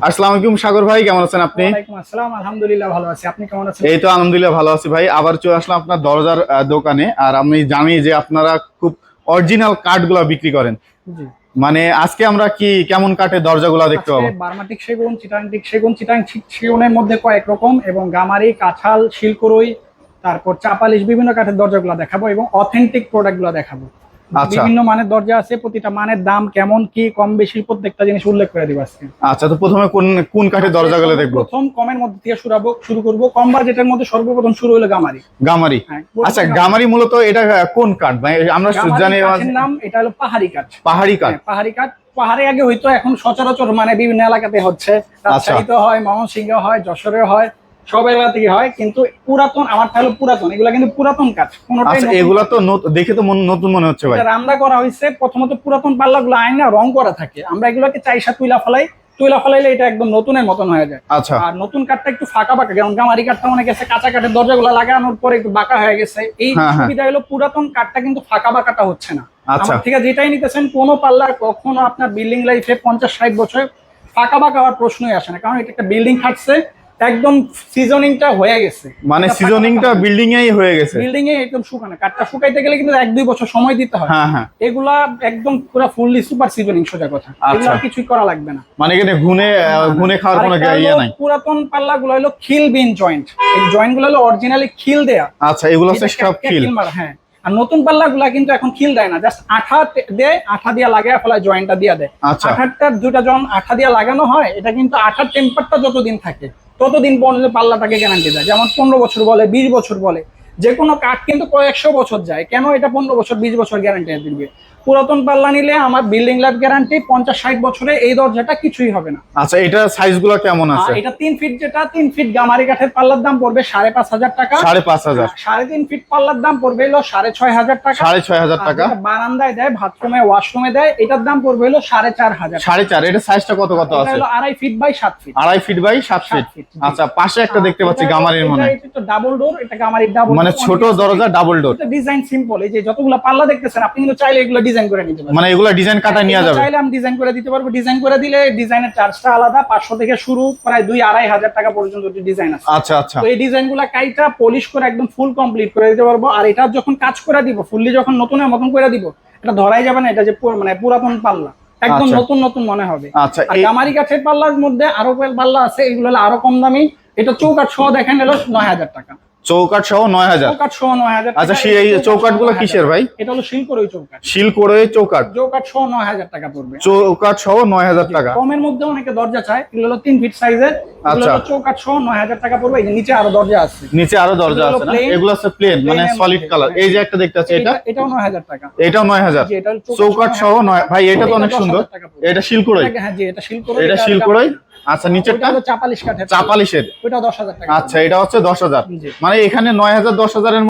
আসসালামু আলাইকুম সাগর ভাই, কেমন আছেন আপনি? ওয়ালাইকুম আসসালাম, আলহামদুলিল্লাহ ভালো আছি। আপনি কেমন আছেন? এই তো আলহামদুলিল্লাহ ভালো আছি ভাই। আবার চলে আসলাম আপনার দরজার দোকানে। আর আমি জানি যে আপনারা খুব অরিজিনাল কাঠগুলো বিক্রি করেন। জি। মানে আজকে আমরা কেমন কাঠের দরজাগুলো দেখতে পাবো? আজকে বার্মাটিক সেগুন, চিটাংটিক সেগুন, সেগুনের মধ্যে কয়েক রকম এবং গামারি, কাঁঠাল, শিলকুরই, তারপর চাপালিশ বিভিন্ন কাঠের দরজাগুলো দেখাবো এবং অথেন্টিক প্রোডাক্টগুলো দেখাবো। আচ্ছা বিভিন্ন মানের দরজা আছে, প্রতিটা মানের দাম কেমন কি কম বেশি প্রত্যেকটা জিনিস উল্লেখ করে দিব আজকে। আচ্ছা, তো প্রথমে কোন কোন কাঠের দরজাগুলো দেখবো? প্রথম কমের মধ্যে থেকে শুরু করব। কম বাজেটের মধ্যে সর্বপ্রথম শুরু হলো গামারি। গামারি। হ্যাঁ, আচ্ছা, গামারি মূলত এটা কোন কাঠ ভাই? আমরা জানি গামারির নাম, এটা হলো পাহাড়ি কাঠ। পাহাড়ি কাঠ। হ্যাঁ, পাহাড়ি কাঠ। পাহাড়ে আগে হইতো, এখন সচরাচর মানে বিভিন্ন এলাকাতে হচ্ছে। রাজশাহীতে হয়, ময়মনসিংহে হয়, যশোরে হয়, সব এলাকা থেকে হয়। কিন্তু পুরাতন, আমারটা হলো পুরাতন, এগুলা কিন্তু পুরাতন কাঠ। কোনটাই আচ্ছা, এগুলা তো দেখে তো নতুন মনে হচ্ছে ভাই। রান্না করা হয়েছে। প্রথমত পুরাতন পাল্লাগুলো আয়না রং করা থাকে, আমরা এগুলোকে চাইসা তুইলা ফেলাইলে এটা একদম নতুনের মতন হয়ে যায়। আচ্ছা। আর নতুন কাঠটা একটু ফাঁকা বাঁকা, যেমন গামারি কাঠটা অনেক গেছে কাঁচা কাঠের দরজাগুলো লাগানোর পরে একটু বাঁকা হয়ে গেছে। এই সুবিধা হলো পুরাতন কাঠটা কিন্তু ফাঁকা বাঁকাটা হচ্ছে না। আচ্ছা, ঠিক আছে, যেটাই নিতেছেন কোনো পাল্লা কখনো আপনার বিল্ডিং লাইফে 50-60 বছর ফাঁকা বাঁকা হওয়ার প্রশ্নই আসে না, কারণ এটা একটা বিল্ডিং খাটছে, একদম সিজনিংটা হয়ে গেছে। মানে সিজনিংটা বিল্ডিং এই হয়ে গেছে, বিল্ডিং এ একদম শুকানো। কাঠটা শুকাইতে গেলে কিন্তু 1-2 বছর সময় দিতে হয়। হ্যাঁ হ্যাঁ। এগুলা একদম পুরো ফুললি সুপার সিজনিং, সোজা কথা। এগুলা কিছুই করা লাগবে না। মানে এখানে ঘুনে খাওয়ার কোনো ইয়ে নাই। পুরাতন পাল্লাগুলো হলো খিল বিন জয়েন্ট। এই জয়েন্ট গুলো হলো অরিজিনালি খিল দেয়া। আচ্ছা, এগুলো হচ্ছে সব খিল। হ্যাঁ। আর নতুন পাল্লাগুলা কিন্তু এখন খিল দেয় না, জাস্ট আঠা দেয়, আঠা দিয়ে লাগায় ফেলায়, জয়েন্টটা দিয়ে দেয়। আঠাটার দুইটা যখন আঠা দিয়ে লাগানো হয়, এটা কিন্তু আঠার টেম্পারটা যতদিন থাকে ততদিন পর্যন্ত পাল্লাটাকে গ্যারান্টি দেয়। যেমন 15 বছর বলে, 20 বছর বলে। যে কোনো কাঠ কিন্তু কয়েকশো বছর যায়, কেন এটা 15 বছর 20 বছর গ্যারান্টি দিবে? পুরাতন পাল্লা নিলে আমার বিল্ডিং লাইফ গ্যারান্টি 50-60 বছরে এই দরজাটা কিছুই হবে না। আচ্ছা, এটা সাইজ গুলো কেমন আছে? এটা 3 ফিট, যেটা 3 ফিট গামারি কাঠের পাল্লার দাম পড়বে 5,500 টাকা। 5,500। 3.5 ফিট পাল্লার দাম পড়বে হলো 6,500 টাকা। 6,500 টাকা। বারান্দায় দেয়, বাথরুমে, ওয়াশরুমে দেয়, এটার দাম পড়বে হলো 4,500। 4.5। এটা সাইজটা কত কত আছে? হলো 2.5 feet by 7 feet. 2.5 feet by 7 feet. আচ্ছা, পাশে একটা দেখতে পাচ্ছি গামারির মনে। এটা তো ডাবল ডোর, এটা গামারির ডাবল, মানে ছোট দরজা ডাবল ডোর। এটা ডিজাইন সিম্পল। এই যে যতগুলো পাল্লা দেখতেছেন, আপনি কিন্তু চাইলে এগুলো ডিজাইন করে নিতে পারেন। মানে এগুলো ডিজাইন কাটা নিয়ে যাবে? চাইলে আমি ডিজাইন করে দিতে পারবো। ডিজাইন করে দিলে ডিজাইনের চার্জটা আলাদা, 500 থেকে শুরু, প্রায় 2-2.5 হাজার টাকা পর্যন্ত ডিজাইন আছে। আচ্ছা আচ্ছা। তো এই ডিজাইনগুলো কাইটা পলিশ করে একদম ফুল কমপ্লিট করে দিতে পারবো। আর এটা যখন কাজ করে দিব, ফুললি যখন নতুনের মতন করে দিব, এটা ধরাই যাবে না এটা যে মানে পুরাতন পাল্লা, একদম নতুন নতুন মনে হবে। আচ্ছা, আর গামারি কাঠের পাল্লার মধ্যে আরো পাল্লা আছে, এগুলো হলো আরো কম দামি। এটা চৌকাঠ সহ দেখেন হলো 9,000 টাকা। চৌকাঠ সহ 9,000? চৌকাঠ সহ 9,000। আচ্ছা, এই চৌকাঠ গুলো কিসের ভাই? এটা হলো শিলকুরই চৌকাঠ। শিলকুরই চৌকাঠ। চৌকাঠ সহ 9,000 টাকা পড়বে। চৌকাঠ সহ 9,000 টাকা। কমের মধ্যে অনেকে দরজা চায়, এগুলো হলো 3 ফিট সাইজের। আচ্ছা, চৌকাঠ সহ 9,000 টাকা পড়বে। এই যে নিচে আরো দরজা আছে, নিচে আরো দরজা আছে না? এগুলো আছে প্লেন, মানে সলিড কালার। এই যে একটা দেখতে পাচ্ছি, এটাও 9,000 টাকা। এটাও 9,000। চৌকাঠ সহ 9। ভাই, এটা তো অনেক সুন্দর। এটা শিলকুরই? হ্যাঁ জি, এটা শিলকুরই। এটা শিলকুরই। আচ্ছা, নিচেরটা হলো চাপালিশ কাঠের। চাপালিশের। ওটা 10,000 টাকা। আচ্ছা, এটা হচ্ছে 10,000। মানে এখানে 9,000 10,000 এর